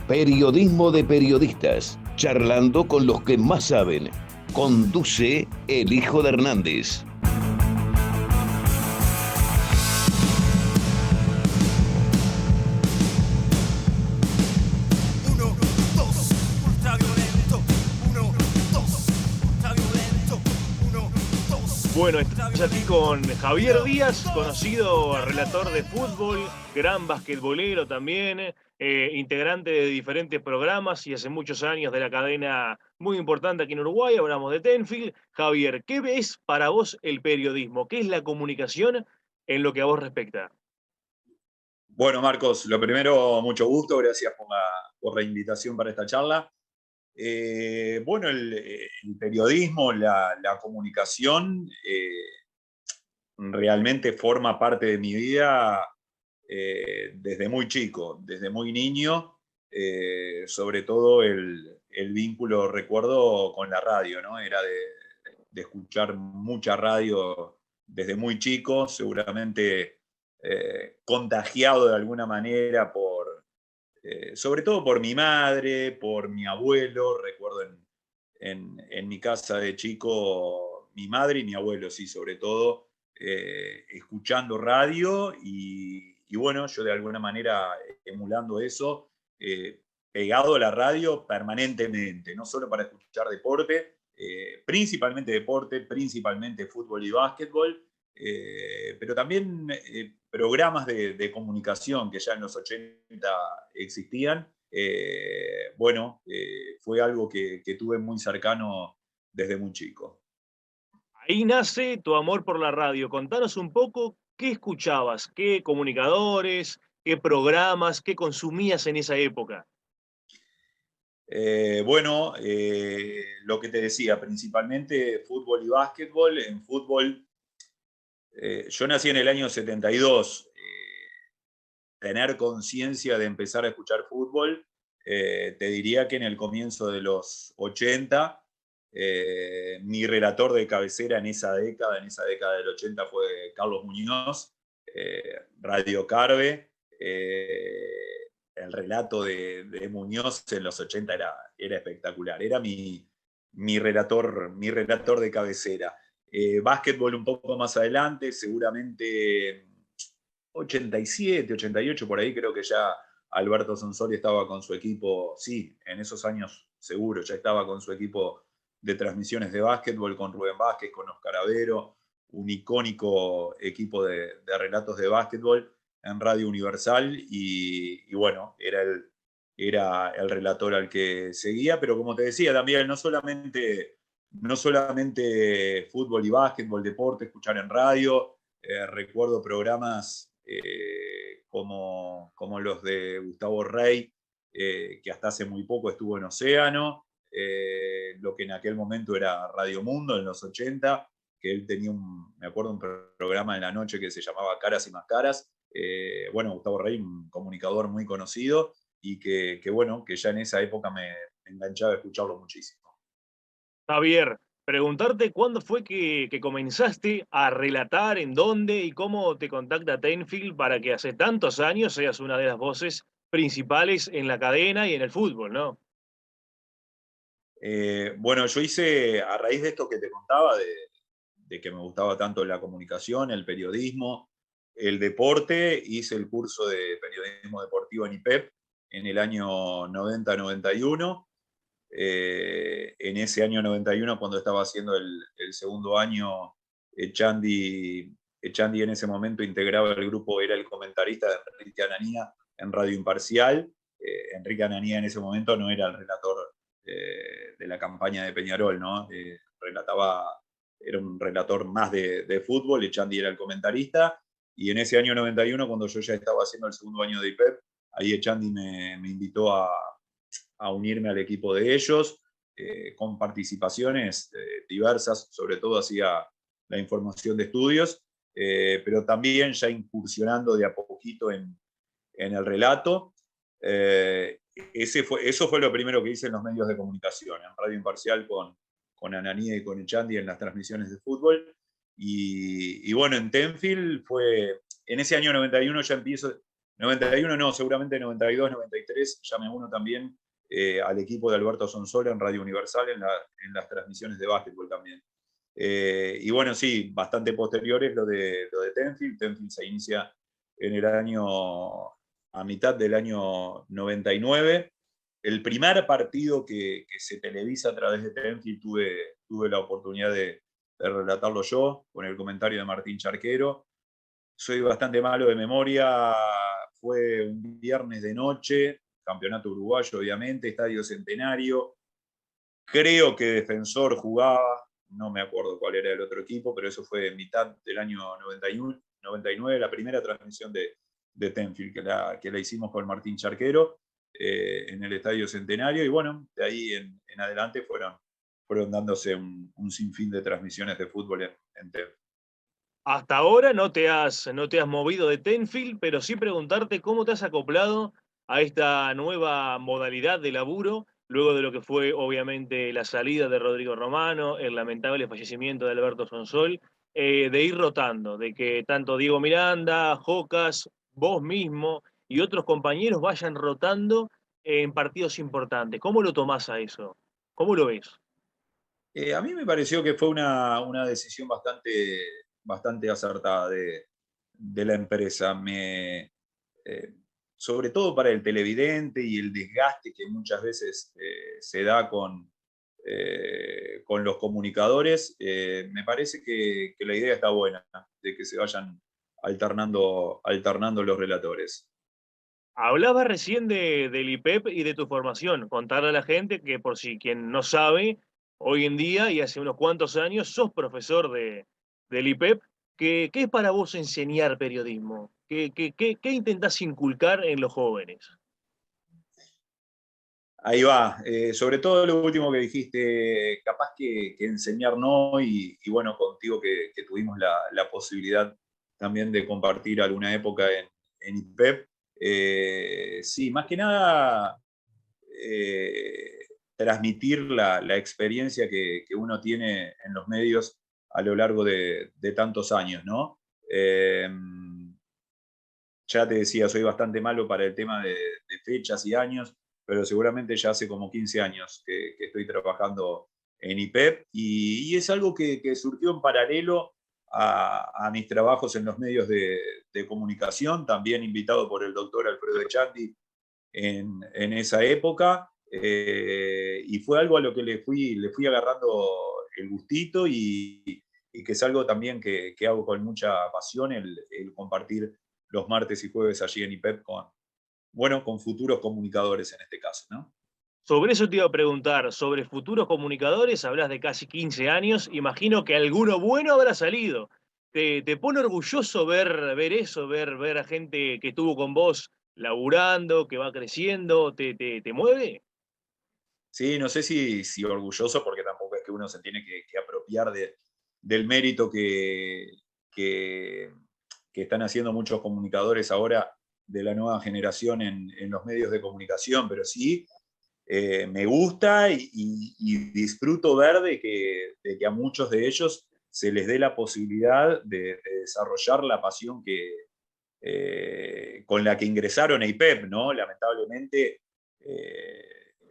Periodismo de periodistas, charlando con los que más saben. Conduce el hijo de Hernández. Bueno, estamos aquí con Javier Díaz, conocido relator de fútbol, gran basquetbolero también, integrante de diferentes programas y hace muchos años de la cadena muy importante aquí en Uruguay, hablamos de Tenfield. Javier, ¿qué es para vos el periodismo? ¿Qué es la comunicación en lo que a vos respecta? Bueno, Marcos, lo primero, mucho gusto, gracias por la invitación para esta charla. Bueno, el periodismo, la comunicación, realmente forma parte de mi vida desde muy chico, desde muy niño, sobre todo el vínculo, recuerdo, con la radio, ¿no? Era de escuchar mucha radio desde muy chico, seguramente contagiado de alguna manera sobre todo por mi madre, por mi abuelo. Recuerdo en mi casa de chico, mi madre y mi abuelo, sí, sobre todo, escuchando radio y bueno, yo de alguna manera emulando eso, pegado a la radio permanentemente, no solo para escuchar deporte, principalmente fútbol y básquetbol, pero también programas de comunicación que ya en los 80 existían. Bueno, fue algo que tuve muy cercano desde muy chico. Ahí nace tu amor por la radio. Contanos un poco qué escuchabas, qué comunicadores, qué programas, qué consumías en esa época. Bueno, lo que te decía, principalmente fútbol y básquetbol. En fútbol, yo nací en el año 72. Tener conciencia de empezar a escuchar fútbol, te diría que en el comienzo de los 80, mi relator de cabecera en esa década del 80, fue Carlos Muñoz, Radio Carve. El relato de Muñoz en los 80 era espectacular, era mi relator de cabecera. Básquetbol un poco más adelante, seguramente 87, 88, por ahí creo que ya Alberto Sonsoli estaba con su equipo, sí, en esos años seguro, ya estaba con su equipo de transmisiones de básquetbol, con Rubén Vázquez, con Oscar Avero, un icónico equipo de relatos de básquetbol en Radio Universal y bueno, era el relator al que seguía, pero como te decía también, no solamente fútbol y básquetbol, deporte, escuchar en radio. Recuerdo programas como los de Gustavo Rey, que hasta hace muy poco estuvo en Océano, lo que en aquel momento era Radio Mundo en los 80, que él tenía me acuerdo, un programa en la noche que se llamaba Caras y Más Caras. Bueno, Gustavo Rey, un comunicador muy conocido y bueno, que ya en esa época me enganchaba a escucharlo muchísimo. Javier, preguntarte cuándo fue que comenzaste a relatar, en dónde y cómo te contacta Tenfield para que hace tantos años seas una de las voces principales en la cadena y en el fútbol, ¿no? Bueno, yo hice, a raíz de esto que te contaba, de que me gustaba tanto la comunicación, el periodismo, el deporte, hice el curso de periodismo deportivo en IPEP en el año 90-91. En ese año 91, cuando estaba haciendo el segundo año, Echandi en ese momento integraba el grupo, era el comentarista de Enrique Ananía en Radio Imparcial. Enrique Ananía en ese momento no era el relator de la campaña de Peñarol, ¿no? Era un relator más de fútbol, Echandi era el comentarista, y en ese año 91, cuando yo ya estaba haciendo el segundo año de IPEP, ahí Echandi me invitó a unirme al equipo de ellos, con participaciones diversas, sobre todo hacía la información de estudios, pero también ya incursionando de a poquito en el relato. Eso fue lo primero que hice en los medios de comunicación, en Radio Imparcial con Ananía y con Echandi en las transmisiones de fútbol. Y bueno, en Tenfield en ese año 91 ya 91 no, seguramente 92, 93, ya me uno también al equipo de Alberto Sonsola en Radio Universal en las transmisiones de básquetbol también. Y bueno, sí, bastante posteriores lo de Tenfield. Tenfield se inicia en el año, a mitad del año 99. El primer partido que se televisa a través de Tenfield tuve la oportunidad de relatarlo yo, con el comentario de Martín Charquero. Soy bastante malo de memoria, fue un viernes de noche, campeonato uruguayo obviamente, Estadio Centenario. Creo que Defensor jugaba, no me acuerdo cuál era el otro equipo, pero eso fue en mitad del año 91, 99, la primera transmisión de Tenfield que la hicimos con Martín Charquero en el Estadio Centenario. Y bueno, de ahí en adelante fueron dándose un sinfín de transmisiones de fútbol en Tenfield. Hasta ahora no te has movido de Tenfield, pero sí preguntarte cómo te has acoplado a esta nueva modalidad de laburo, luego de lo que fue obviamente la salida de Rodrigo Romano, el lamentable fallecimiento de Alberto Sonsol, de ir rotando, de que tanto Diego Miranda, Jocas, vos mismo y otros compañeros vayan rotando en partidos importantes. ¿Cómo lo tomás a eso? ¿Cómo lo ves? A mí me pareció que fue una decisión bastante acertada de la empresa. Sobre todo para el televidente y el desgaste que muchas veces se da con los comunicadores, me parece que la idea está buena, de que se vayan alternando los relatores. Hablaba recién del IPEP y de tu formación. Contarle a la gente que, por si quien no sabe, hoy en día y hace unos cuantos años sos profesor del IPEP. ¿Qué es para vos enseñar periodismo? ¿Qué intentás inculcar en los jóvenes? Ahí va. Sobre todo lo último que dijiste, capaz que enseñar no, y bueno, contigo que tuvimos la posibilidad también de compartir alguna época en IPEP. Sí, más que nada transmitir la experiencia que uno tiene en los medios a lo largo de tantos años, ¿no? Ya te decía, soy bastante malo para el tema de fechas y años, pero seguramente ya hace como 15 años que estoy trabajando en IPEP, y es algo que surgió en paralelo a mis trabajos en los medios de comunicación, también invitado por el doctor Alfredo Echandi en esa época, y fue algo a lo que le fui agarrando el gustito, y que es algo también que hago con mucha pasión, el compartir los martes y jueves allí en IPEP con futuros comunicadores en este caso, ¿no? Sobre eso te iba a preguntar, sobre futuros comunicadores, hablas de casi 15 años, imagino que alguno bueno habrá salido. ¿Te pone orgulloso ver eso, ver a gente que estuvo con vos laburando, que va creciendo? ¿Te mueve? Sí, no sé si orgulloso, porque tampoco es que uno se tiene que apropiar del mérito que, que están haciendo muchos comunicadores ahora de la nueva generación en los medios de comunicación, pero sí me gusta y disfruto ver de que a muchos de ellos se les dé la posibilidad de desarrollar la pasión con la que ingresaron a IPEP, ¿no? Lamentablemente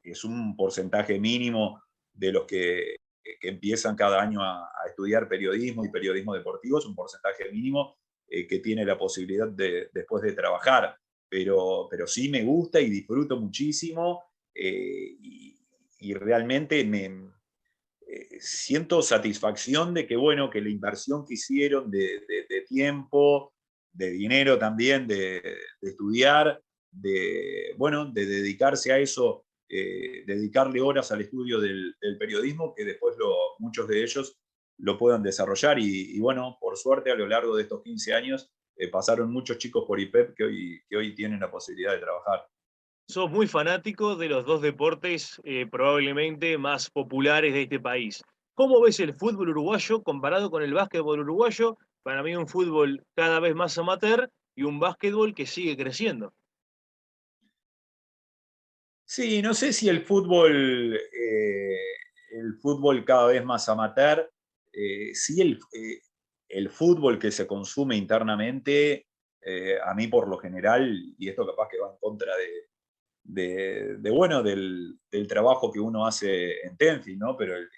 es un porcentaje mínimo de los que empiezan cada año a estudiar periodismo y periodismo deportivo, es un porcentaje mínimo que tiene la posibilidad después de trabajar, pero sí me gusta y disfruto muchísimo, y realmente siento satisfacción de que, bueno, que la inversión que hicieron de tiempo, de dinero también, de estudiar, bueno, de dedicarse a eso, dedicarle horas al estudio del periodismo, que después muchos de ellos lo puedan desarrollar. Y bueno, por suerte a lo largo de estos 15 años pasaron muchos chicos por IPEP que hoy tienen la posibilidad de trabajar. Sos muy fanático de los dos deportes probablemente más populares de este país. ¿Cómo ves el fútbol uruguayo comparado con el básquetbol uruguayo? Para mí un fútbol cada vez más amateur y un básquetbol que sigue creciendo. Sí, no sé si el fútbol cada vez más amateur, sí el fútbol que se consume internamente A mí por lo general, y esto capaz que va en contra bueno, del trabajo que uno hace en Tenfield, ¿no? Pero el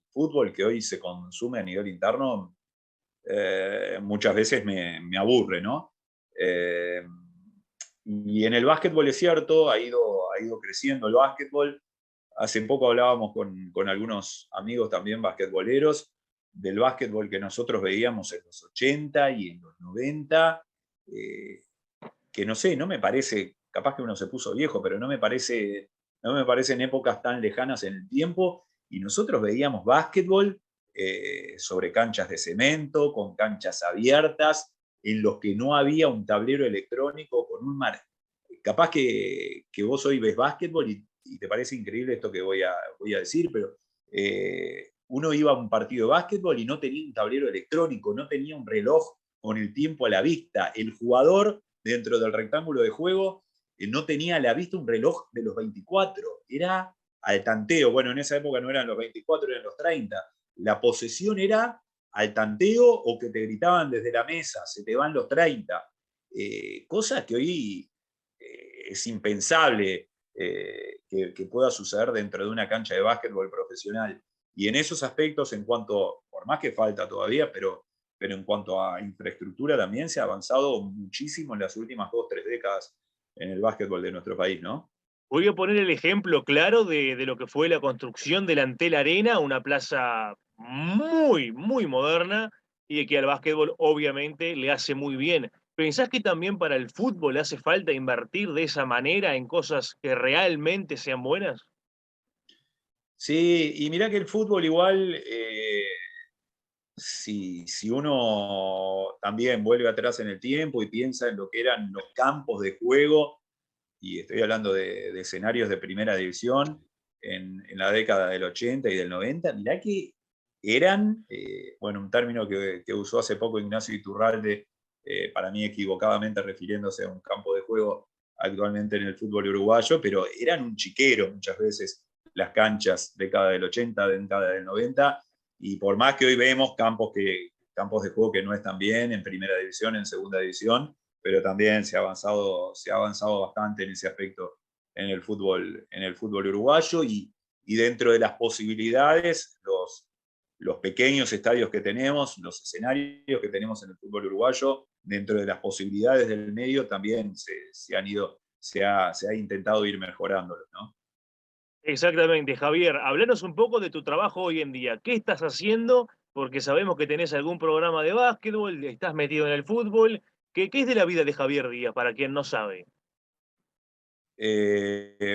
fútbol que hoy se consume a nivel interno muchas veces me aburre, ¿no? Y en el básquetbol es cierto, ha ido creciendo el básquetbol. Hace poco hablábamos con algunos amigos también basquetboleros del básquetbol que nosotros veíamos en los 80 y en los 90, que no sé, no me parece, capaz que uno se puso viejo, pero no me parecen épocas tan lejanas en el tiempo, y nosotros veíamos básquetbol sobre canchas de cemento, con canchas abiertas, en los que no había un tablero electrónico con un mar. Capaz que vos hoy ves básquetbol y te parece increíble esto que voy a decir, pero uno iba a un partido de básquetbol y no tenía un tablero electrónico, no tenía un reloj con el tiempo a la vista. El jugador dentro del rectángulo de juego no tenía a la vista un reloj de los 24, era al tanteo. Bueno, en esa época no eran los 24, eran los 30. La posesión era al tanteo o que te gritaban desde la mesa, se te van los 30. Cosas que hoy es impensable que pueda suceder dentro de una cancha de básquetbol profesional. Y en esos aspectos, por más que falta todavía, pero en cuanto a infraestructura también se ha avanzado muchísimo en las últimas 2-3 décadas en el básquetbol de nuestro país, ¿no? Voy a poner el ejemplo claro de lo que fue la construcción del Antel Arena, una plaza muy, muy moderna y que al básquetbol obviamente le hace muy bien. ¿Pensás que también para el fútbol hace falta invertir de esa manera en cosas que realmente sean buenas? Sí, y mirá que el fútbol igual, si uno también vuelve atrás en el tiempo y piensa en lo que eran los campos de juego, y estoy hablando de escenarios de primera división en la década del 80 y del 90, mirá que eran, bueno, un término que usó hace poco Ignacio Iturralde, para mí equivocadamente refiriéndose a un campo de juego actualmente en el fútbol uruguayo, pero eran un chiquero muchas veces las canchas década del 80, década del 90, y por más que hoy vemos campos de juego que no están bien en primera división, en segunda división, pero también se ha avanzado bastante en ese aspecto en el fútbol uruguayo, y dentro de las posibilidades, los pequeños estadios que tenemos, los escenarios que tenemos en el fútbol uruguayo, dentro de las posibilidades del medio también se ha intentado ir mejorándolos, ¿no? Exactamente, Javier. Hablanos un poco de tu trabajo hoy en día. ¿Qué estás haciendo? Porque sabemos que tenés algún programa de básquetbol, estás metido en el fútbol. ¿Qué es de la vida de Javier Díaz, para quien no sabe?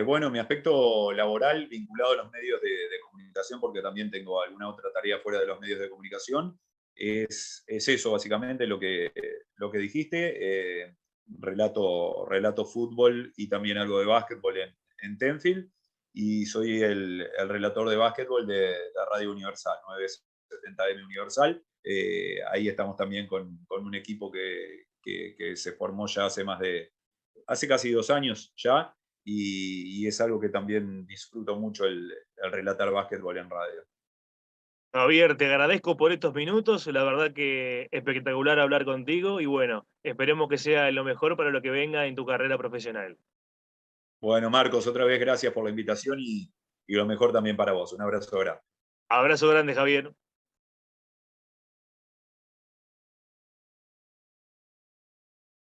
Bueno, mi aspecto laboral vinculado a los medios de comunicación, porque también tengo alguna otra tarea fuera de los medios de comunicación, es eso básicamente lo que dijiste. Relato fútbol y también algo de básquetbol en Tenfield, y soy el relator de básquetbol de la Radio Universal, 970M Universal. Ahí estamos también con un equipo que se formó ya hace casi 2 años ya, y es algo que también disfruto mucho el relatar básquetbol en radio. Javier, te agradezco por estos minutos. La verdad que espectacular hablar contigo y bueno, esperemos que sea lo mejor para lo que venga en tu carrera profesional. Bueno, Marcos, otra vez gracias por la invitación y lo mejor también para vos. Un abrazo grande. Abrazo grande, Javier.